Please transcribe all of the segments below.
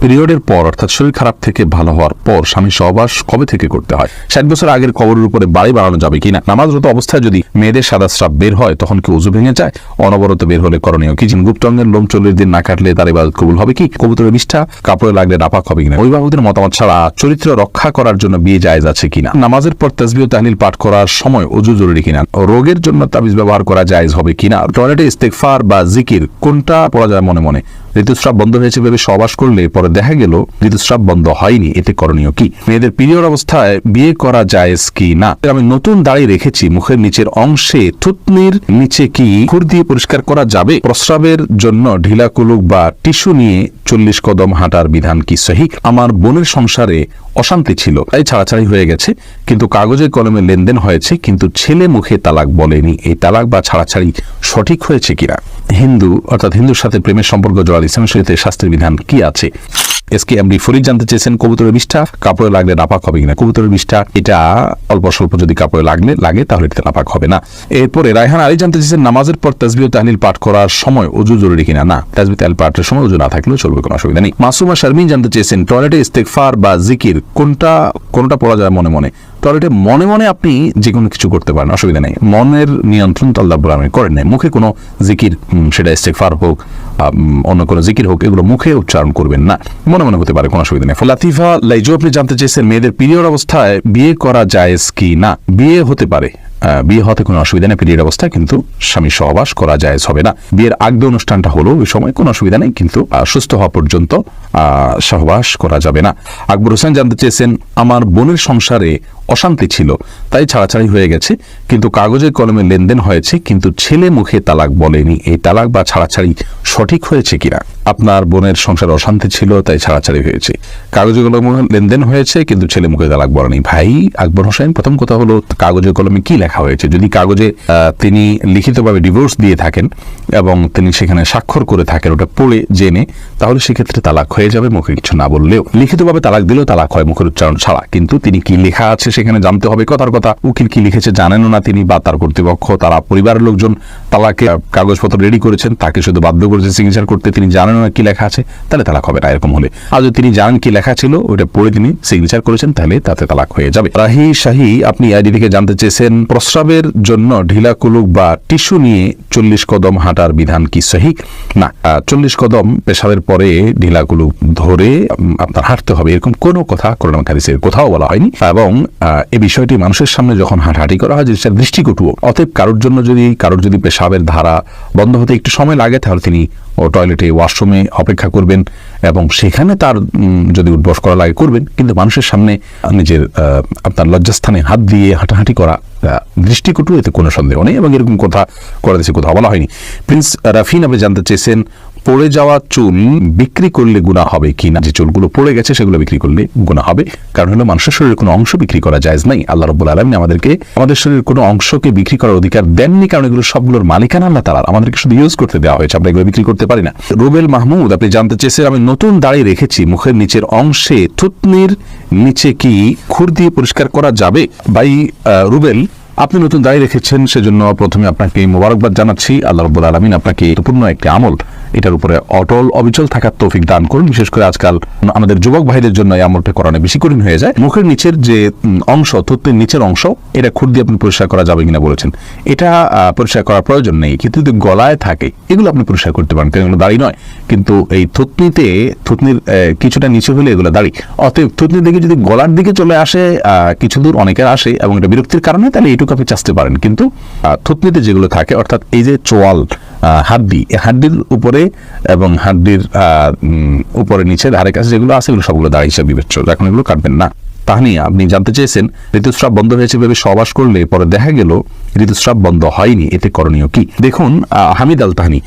পিরিয়ডের পর অর্থাৎ শরীর খারাপ থেকে ভালো হওয়ার পর স্বামী সহবাস কবে থেকে করতে হয়? 60 বছর আগের কবরের উপরে বাড়ি বাড়ানো যাবে কিনা? নামাজরত অবস্থায় যদি মেয়েদের সাদা স্রাব বের হয় তখন কি ওযু ভেঙে যায়? অনবরত বের হলে করণীয় কি? গুপ্তাঙ্গের লোম 40 দিন না কাটলে তার ইবাদত কবুল হবে কি? কবুতরের বিষ্ঠা কাপড়ে লাগলে নাপাক হবে কিনা? অভিভাবকদের মতামত ছাড়া চরিত্র রক্ষা করার জন্য বিয়ে জায়েজ আছে কিনা? নামাজের পর তাসবিহ ও তাহলিল পাঠ করার সময় ওযু জরুরি কিনা? রোগের জন্য তাবিজ ব্যবহার করা জায়েজ হবে কিনা? টয়লেটে ইস্তেগফার বা জিকির কোনটা পড়া যায় মনে মনে? ঋতুস্রাব বন্ধ হয়েছে ভেবে সহবাস করলে পরে দেখা গেল ঋতুস্রাব বন্ধ হয়নি, এতে করণীয় কি? মেয়েদের পিরিয়ড অবস্থায় বিয়ে করা জায়েজ কি না? আমি নতুন দাড়ি রেখেছি, মুখের নিচের অংশে থুতনির নিচে কি খুর দিয়ে পরিষ্কার করা যাবে? প্রস্রাবের জন্য ঢিলা কুলুক বা টিস্যু নিয়ে 40 কদম হাঁটার বিধান কি সহিহ? আমার বোনের সংসারে অশান্তি ছিল, তাই ছাড়াছাড়ি হয়ে গেছে, কিন্তু কাগজে কলমে লেনদেন হয়েছে, কিন্তু ছেলে মুখে তালাক বলেনি। এই তালাক বা ছাড়াছাড়ি সঠিক হয়েছে কিনা? হিন্দু অর্থাৎ হিন্দুর সাথে প্রেমের সম্পর্ক জড়ালে ইসলামের শরীয়তে শাস্ত্রের বিধান কি আছে? SKMD ফরিদ জানতে চেয়েছেন কবুতরের বিষ্ঠা কাপড়ে লাগলে নাপাক হবে কিনা? কবুতরের বিষ্ঠা এটা অল্প স্বল্প যদি কাপড়ে লাগে তাহলে এটা নাপাক হবে না। এরপরে রায়হান আলী জানতে চেয়েছেন নামাজের পর তাসবিহ ও তাহলিল পাঠ করার সময় ওযু জরুরি কিনা? না, তাসবিহ তাহলিল পাঠের সময় ওযু না থাকলেও চলবে, কোনো অসুবিধা নেই। মাসুমা শারমিন জানতে চেয়েছেন টয়লেটে ইস্তেগফার বা জিকির কোনটা পড়া যায় মনে মনে? টয়লেটে মনে মনে আপনি যে কোনো কিছু করতে পারেন, অসুবিধা নেই। মনের নিয়ন্ত্রণ তো আল্লাহ রাব্বুল আলামিন করেন নাই। মুখে কোনো জিকির, সেটা ইস্তেগফার হোক অন্য কোনো জিকির হোক, এগুলো মুখে উচ্চারণ করবেন না, মনে মনে হতে পারে, কোনো অসুবিধা নেই। লাতিফা লাইজু আপনি জানতে চেয়েছেন মেয়েদের পিরিয়ড অবস্থায় বিয়ে করা জায়েজ কি না? বিয়ে হতে পারে, বিয়ে হতে কোনো অসুবিধা নেই পিরিয়ড অবস্থায়, কিন্তু স্বামী সহবাস করা জায়েজ হবে না। বিয়ের আগে অনুষ্ঠানটা হলো ওই সময় কোনো অসুবিধা নেই, কিন্তু সুস্থ হওয়া পর্যন্ত সহবাস করা যাবে না। আকবর হোসেন জানতে চেয়েছেন আমার বোনের সংসারে অশান্তি ছিল, তাই ছাড়াছাড়ি হয়ে গেছে, কিন্তু কাগজে কলমে লেনদেন হয়েছে, কিন্তু ছেলে মুখে তালাক বলেনি। এই তালাক বা ছাড়াছাড়ি সঠিক হয়েছে কিনা? আপনার বোনের সংসারে অশান্তি ছিল, তাই ছাড়াছাড়ি হয়েছে, কাগজে কলমে লেনদেন হয়েছে, কিন্তু ছেলে মুখে তালাক বলেনি। ভাই আকবর হোসেন, প্রথম কথা হলো কাগজে কলমে কি লেখা হয়েছে? যদি কাগজে তিনি লিখিতভাবে ডিভোর্স দিয়ে থাকেন এবং তিনি সেখানে স্বাক্ষর করে থাকেন, ওটা পড়ে জেনে, তাহলে সেক্ষেত্রে তালাক হয়ে যাবে, মুখে কিছু না বললেও। লিখিতভাবে তালাক দিলেও তালাক হয় মুখের উচ্চারণ ছাড়া, কিন্তু তিনি কি লেখা আছে সেখানে জানতে হবে। কথার কথা উকিল কি লিখেছে জানেনও না তিনি, বা তার কর্তৃপক্ষ, তারা পরিবারের লোকজন তালাকে কাগজপত্র রেডি করেছেন, তাকে শুধু বাধ্য করেছে সিগনেচার করতে, তিনি জানেন না কি লেখা আছে, তাহলে তালাক হবে না। এরকম হলে, আর যদি তিনি জানেন কি লেখা ছিল, ওইটা পড়ে তিনি সিগনেচার করেছেন, তাহলে তাতে তালাক হয়ে যাবে। রাহি শাহী আপনি আইডি থেকে জানতে চেয়েছেন প্রস্রাবের জন্য ঢিলা কুলুক বা টিস্যু নিয়ে 40 কদম হাঁটার বিধান কি সহিহ? না, 40 কদম পেশাবের পরে ঢিলা কুলুক ধরে আপনার হাঁটতে হবে, এরকম কোনো কথা কোরআন হাদিসের কোথাও বলা হয়নি। এবং এই বিষয়টি মানুষের সামনে যখন হাঁটাহাঁটি করা হয়, যেটা দৃষ্টিকটুও। অতএব কারোর যদি পেশাবের ধারা বন্ধ হতে একটু সময় লাগে, তাহলে তিনি টয়লেটে ওয়াশরুমে অপেক্ষা করবেন এবং সেখানে তার যদি উঠবস করা লাগে করবেন, কিন্তু মানুষের সামনে নিজের আপনার লজ্জাস্থানে হাত দিয়ে হাঁটাহাঁটি করা দৃষ্টিকটু, এতে কোনো সন্দেহ নেই, এবং এরকম কথা করা দিয়েছে, কোথাও বলা হয়নি। প্রিন্স রাফিন আপনি জানতে চেয়েছেন পড়ে যাওয়া চুল বিক্রি করলে গুনাহ হবে কিনা? যে চুলগুলো পড়ে গেছে সেগুলো বিক্রি করলে গুনাহ হবে, কারণ হলো মানুষের শরীরের কোনো অংশ বিক্রি করা জায়েজ নাই। আল্লাহ রাব্বুল আলামিন আমাদের শরীরের কোনো অংশকে বিক্রি করার অধিকার দেননি, কারণ এগুলো সবগুলোর মালিকানা আল্লাহ তাআলা, আমাদেরকে শুধু ইউজ করতে দেওয়া হয়েছে, আমরা এগুলো বিক্রি করতে পারি না। রুবেল মাহমুদ আপনি জানতে চেয়েছেন আমি নতুন দাড়ি রেখেছি, মুখের নিচের অংশে থুতনির নিচে কি খুর দিয়ে পরিষ্কার করা যাবে? ভাই রুবেল, আপনি নতুন দাড়ি রেখেছেন, সেজন্য প্রথমে আপনাকে মোবারকবাদ জানাচ্ছি। আল্লাহ রাব্বুল আলামিন আপনাকে পূর্ণ একটি আমল, এটার উপরে অটল অবিচল থাকার তৌফিক দান করুন। বিশেষ করে আজকাল আমাদের যুবক ভাইদের জন্য এই আমলটা করানো বেশি কঠিন হয়ে যায়। মুখের নিচের যে অংশ, থুতনির নিচের অংশ, এটা খুর দিয়ে আপনি পরিষ্কার করা যাবে কিনা বলেছেন। এটা পরিষ্কার করার প্রয়োজন নেই, কিন্তু যদি গলায় থাকে এগুলো আপনি পরিষ্কার করতে পারেন, কারণ এগুলো দাড়ি নয়। কিন্তু এই থুতনির কিছুটা নিচে হলে এগুলো দাড়ি। অতএব থুতনির দিকে যদি গলার দিকে চলে আসে, কিছু দূর অনেকের আসে এবং এটা বিরক্তির কারণে, তাহলে এইটুকু আপনি চাচতে পারেন। কিন্তু থুতনিতে যেগুলো থাকে, অর্থাৎ এই যে চোয়াল হাড্ডি, হাড্ডির উপরে এবং হাড্ডির উপরে নিচে ধারে কাছে যেগুলো আছে, এগুলো সবগুলো দাড়ি হিসেবে বিবেচ্য, এখন এগুলো কাটবেন না। তাহনিয়া আপনি জানতে চেয়েছেন ঋতুস্রাব বন্ধ হয়েছে ভেবে সহবাস করলে পরে দেখা গেল ঋতুস্রাব বন্ধ হয়নি, এতে করণীয় কি? দেখুন হামিদ আল তাহনি,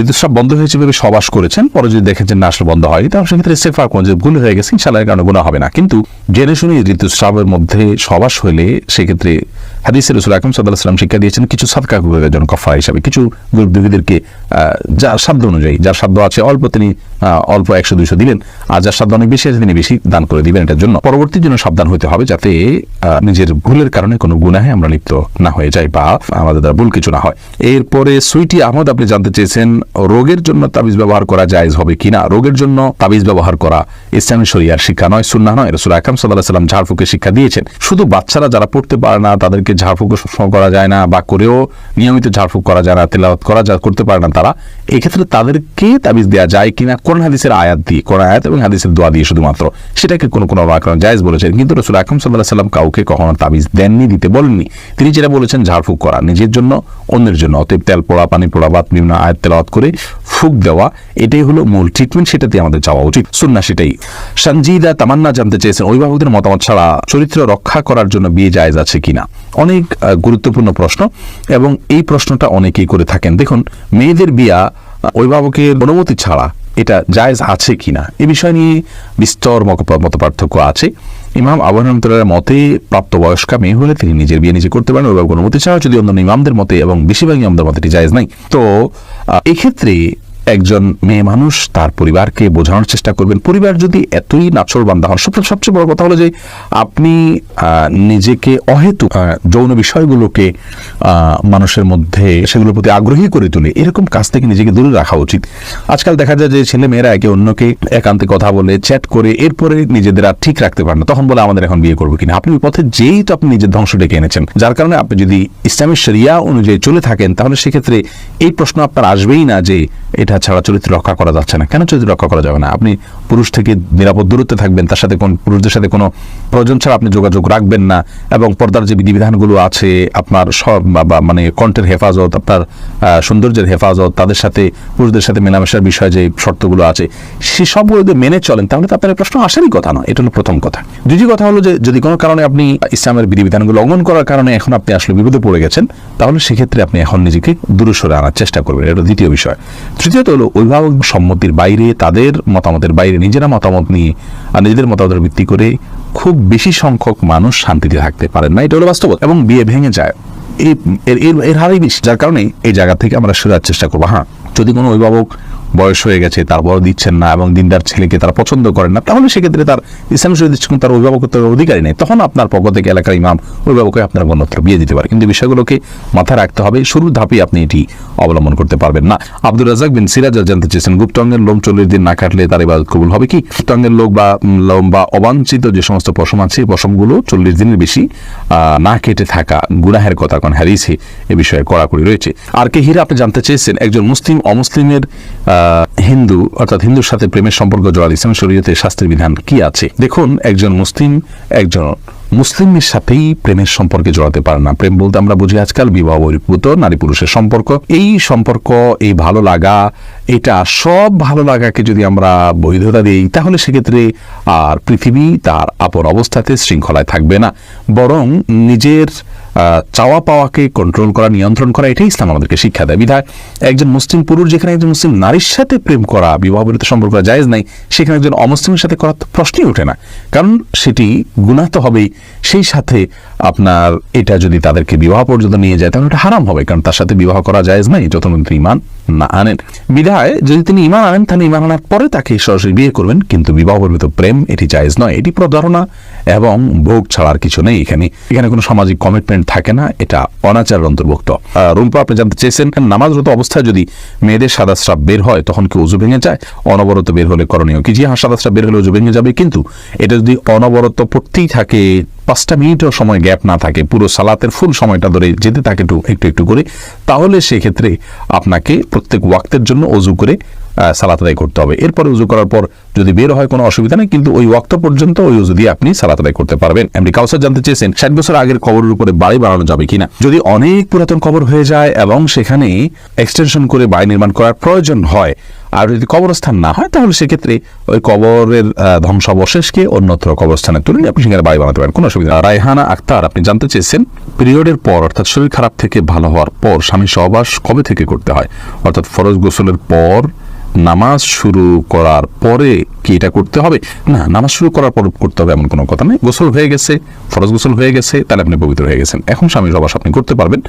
ঋতুস্রাব বন্ধ হয়েছে ভেবে সহবাস করেছেন, পরে যদি দেখেছেন না আসলে বন্ধ হয়নি, তাহলে সেক্ষেত্রে ইস্তেগফার করুন, যে ভুল হয়ে গেছে, ইনশাআল্লাহ এর কারণে গুনাহ হবে না। কিন্তু জেনে শুনে ঋতুস্রাবের মধ্যে সহবাস হলে সেক্ষেত্রে হাদিসে রাসূল আকরাম সাল্লাল্লাহু আলাইহি ওয়াসাল্লাম শিক্ষা দিয়েছেন কিছু সাদকা করার জন্য, কাফারা হিসাবে কিছু গরিবদেরকে যার সাধ্য অনুযায়ী, যার সাধ্য আছে অল্প তিনি অল্প 100-200 দিলেন, আর যার সাধ্য অনেক বেশি আছে তিনি বেশি দান করে দিবেন। এটার জন্য পরবর্তীর জন্য সাবধান হতে হবে, যাতে নিজের ভুলের কারণে কোনো গুনাহে আমরা লিপ্ত না হয়ে যাই। এটাই বা আমাদের দ্বারা ভুল কিছু না হয়। এরপরে সুইটি আহমদ আপনি জানতে চেয়েছেন রোগের জন্য তাবিজ ব্যবহার করা জায়েজ হবে কিনা। রোগের জন্য তাবিজ ব্যবহার করা ইসলামী শরিয়ার শিক্ষা নয়, সুন্নাহ নয়। রাসূল আকরাম সাল্লাল্লাহু আলাইহি ওয়াসাল্লাম ঝাড়ফুঁকের শিক্ষা দিয়েছেন। শুধু বাচ্চারা যারা পড়তে পারে না তাদেরকে ঝাড়ফুঁক সবসময় করা যায় না, বা করেও নিয়মিত ঝাড়ফুঁক করা যায় না, তেলাওয়াত করা করতে পারে না, তারা এই ক্ষেত্রে তাদেরকে তাবিজ দেওয়া যায় কিনা কোরআন হাদিসের আয়াত দিয়ে, কোরআন আয়াত এবং হাদিসের দোয়া দিয়ে শুধুমাত্র, সেটাকে কোনো জায়েজ বলেছেন। কিন্তু রাসূল আকরাম সাল্লাল্লাহু আলাইহি ওয়াসাল্লাম কাউকে কখনো তাবিজ দেননি, দিতে বলেননি। তিনি যেটা বলেছেন ঝাড়ফুঁক করা নিজের জন্য, অন্যের জন্য। অতএব তেল পোড়া, পানি পোড়া বা বিভিন্ন আয়াত তেলাওয়াত করে ফুঁক দেওয়া, এটাই হলো মূল ট্রিটমেন্ট, সেটাতে আমাদের যাওয়া উচিত, সুন্নাহ সেটাই। সঞ্জিদা তামান্না জানতে চেয়েছেন অভিভাবকদের মতামত ছাড়া চরিত্র রক্ষা করার জন্য বিয়ে জায়েজ আছে কিনা। অনেক গুরুত্বপূর্ণ প্রশ্ন, এবং এই প্রশ্নটা অনেকেই করে থাকেন। দেখুন, মেয়েদের বিয়া অভিভাবকের অনুমতি ছাড়া এটা জায়েজ আছে কিনা এ বিষয় নিয়ে বিস্তর মতপার্থক্য আছে। ইমাম আবু হানিফা রাহমাতুল্লাহর মতে প্রাপ্তবয়স্কা মেয়ে হলে তিনি নিজের বিয়ে নিজে করতে পারেন অভিভাবক অনুমতি ছাড়া, যদি অন্যান্য ইমামদের মতে এবং বেশিরভাগ ইমামদের মতে এটি জায়েজ নাই। তো এক্ষেত্রে একজন মেয়ে মানুষ তার পরিবারকে বোঝানোর চেষ্টা করবেন। পরিবার যদি এতই নাছোড়বান্দা হন, সবচেয়ে বড় কথা হলো যে আপনি নিজেকে অহেতুক যৌন বিষয়গুলোকে মানুষের মধ্যে সেগুলোর প্রতি আগ্রহী করে তুলে এরকম কাজ থেকে নিজেকে দূরে রাখা উচিত। আজকাল দেখা যায় যে ছেলে মেয়েরা একে অন্যকে একান্তে কথা বলে, চ্যাট করে, এরপরে নিজেদের আর ঠিক রাখতে পারেন না, তখন বলে আমাদের এখন বিয়ে করবো কিনা। আপনি ওই পথে যেই তো আপনি নিজের ধ্বংস ডেকে এনেছেন। যার কারণে আপনি যদি ইসলামী শরিয়া অনুযায়ী চলে থাকেন, তাহলে সেক্ষেত্রে এই প্রশ্ন আপনার আসবেই না যে এটা ছাড়া চরিত্র রক্ষা করা যাচ্ছে না। কেন চরিত্র রক্ষা করা যাবে না? আপনি পুরুষ থেকে নিরাপদ দূরত্বে থাকবেন, তার সাথে কোন পুরুষদের সাথে কোনো প্রয়োজন ছাড়া আপনি যোগাযোগ রাখবেন না, এবং পর্দার যে বিধিবিধানগুলো আছে, আপনার সব মানে কণ্ঠের হেফাজত, আপনার সৌন্দর্যের হেফাজত, তাদের সাথে পুরুষদের সাথে মেলামেশার বিষয়ে যে শর্তগুলো আছে, সে সবগুলো যদি মেনে চলেন, তাহলে তো আপনার প্রশ্ন আসারই কথা নয়। এটা হলো প্রথম কথা। দ্বিতীয় কথা হলো যে যদি কোনো কারণে আপনি ইসলামের বিধিবিধানগুলো লঙ্ঘন করার কারণে এখন আপনি আসলে বিপদে পড়ে গেছেন, তাহলে সেক্ষেত্রে আপনি এখন নিজেকে দূরে সরে আনার চেষ্টা করবেন। এটা দ্বিতীয় বিষয়। তৃতীয়ত হলো অভিভাবক সম্মতির বাইরে, তাদের মতামতের বাইরে নিজেরা মতামত নিয়ে আর নিজেদের মতামতের ভিত্তি করে খুব বেশি সংখ্যক মানুষ শান্তিতে থাকতে পারেন না। এটা হলো বাস্তবতা, এবং বিয়ে ভেঙে যায় এর হারেই বেশি। যার কারণে এই জায়গা থেকে আমরা সরার চেষ্টা করবো। হ্যাঁ, যদি কোনো অভিভাবক বয়স হয়ে গেছে, তারপর দিচ্ছেন না, এবং দিনদার ছেলেকে তারা পছন্দ করেন না, তাহলে সেক্ষেত্রে তার ইসলামী শরীয়ত দৃষ্টিকোণ তার অভিভাবকত্বের অধিকারী নেই। তখন আপনার পক্ষ থেকে এলাকার ইমাম অভিভাবককে আপনার গণত্র বিয়ে দিতে পারে। কিন্তু বিষয়গুলোকে মাথায় রাখতে হবে, শুরুর ধাপে আপনি এটি অবলম্বন করতে পারবেন না। আব্দুর রাজ্জাক বিন সিরাজ জানতে চেয়েছেন গুপ্তাঙ্গের লোম 40 দিন না কাটলে তার ইবাদত কবুল হবে কি। গুপ্তাঙ্গের লোম বা অবাঞ্ছিত যে সমস্ত পশম আছে, পশমগুলো 40 দিনের বেশি না কেটে থাকা গুনাহের কথা কোন হাদিসে এ বিষয়ে কড়াকড়ি রয়েছে। আর কে হীরা আপনি জানতে চেয়েছেন একজন মুসলিম অমুসলিমের হিন্দু অর্থাৎ হিন্দুর সাথে প্রেমের সম্পর্ক জড়ালে ইসলাম শরীয়তে শাস্তির বিধান কি আছে। দেখুন, একজন মুসলিমের সাথেই প্রেমের সম্পর্কে জড়াতে পারে না। প্রেম বলতে আমরা বুঝি আজকাল বিবাহ বহির্ভূত নারী পুরুষের সম্পর্ক। এই সম্পর্ক, এই ভালো লাগা, এটা সব ভালো লাগাকে যদি আমরা বৈধতা দিই, তাহলে সেক্ষেত্রে আর পৃথিবী তার আপন অবস্থাতে শৃঙ্খলায় থাকবে না, বরং নিজের চাওয়া পাওয়াকে কন্ট্রোল করা, নিয়ন্ত্রণ করা, এটাই ইসলাম আমাদেরকে শিক্ষা দেয়। বিধায় একজন মুসলিম পুরুষ যেখানে একজন মুসলিম নারীর সাথে প্রেম করা, বিবাহ বহির্ভূত সম্পর্ক করা জায়েজ নাই, সেখানে একজন অমুসলিমের সাথে করার প্রশ্নই ওঠে না, কারণ সেটি গুনাহ তো হবেই। সেই সাথে আপনার এটা যদি তাদেরকে বিবাহ পর্যন্ত নিয়ে যায়, তাহলে এটা হারাম হবে, কারণ তার সাথে বিবাহ করা জায়েজ নাই যতক্ষণ তিনি ঈমান না আনেন। বিধায় যদি তিনি ঈমান আনেন, তাহলে ঈমান আনার পরে তাকে সরাসরি বিয়ে করবেন, কিন্তু বিবাহ বহির্ভূত প্রেম এটি জায়েজ নয়। এটি প্রতারণা এবং ভোগ ছাড়ার কিছু নেই। এখানে কোনো সামাজিক কমিটমেন্ট থাকে না, এটা অনাচারের অন্তর্ভুক্ত। রুম্পা আপনি জানতে চেয়েছেন নামাজরত অবস্থায় যদি মেয়েদের সাদা স্রাব বের হয়, তখন কি ওযু ভেঙে যায়? অনবরত বের হলে করণীয় কি? জি হ্যাঁ, সাদা স্রাব বের হলে ওযু ভেঙে যাবে, কিন্তু এটা যদি অনবরত পড়তেই থাকে, 5টা মিনিটও সময় গ্যাপ না থাকে, পুরো সালাতের ফুল সময়টা ধরে যেতে থাকে একটু করে, তাহলে সেক্ষেত্রে আপনাকে প্রত্যেক ওয়াক্তের জন্য ওযু করে সালাত আদায় করতে হবে। এরপরে ওযু করার পর যদি বের হয় কোনো অসুবিধা নেই, কিন্তু ওই ওয়াক্ত পর্যন্ত ওই ওযু দিয়ে আপনি সালাত আদায় করতে পারবেন। এমডি কাউসার জানতে চেয়েছেন 60 বছর আগের কবরের উপরে বাড়ি বানানো যাবে কিনা। যদি অনেক পুরাতন কবর হয়ে যায় এবং সেখানে এক্সটেনশন করে বাড়ি নির্মাণ করার প্রয়োজন হয়, আর যদি কবরস্থান না হয়, তাহলে সেক্ষেত্রে ওই কবরের ধ্বংসাবশেষকে অন্যত্র কবরস্থানে তুলে আপনি সেখানে বাড়ি বানাতে পারেন, কোনো অসুবিধা নেই। রায়হানা আক্তার আপনি জানতে চেয়েছেন পিরিয়ডের পর অর্থাৎ শরীর খারাপ থেকে ভালো হওয়ার পর স্বামী সহবাস কবে থেকে করতে হয়, অর্থাৎ ফরজ গোসলের পর নামাজ শুরু করার পরে কি এটা করতে হবে? না, নামাজ শুরু করার পর করতে হবে এমন কোনো কথা নেই। গোসল হয়ে গেছে, ফরজ গোসল হয়ে গেছে, তাহলে আপনি পবিত্র হয়ে গেছেন, এখন স্বামী সহবাস আপনি করতে পারবেন।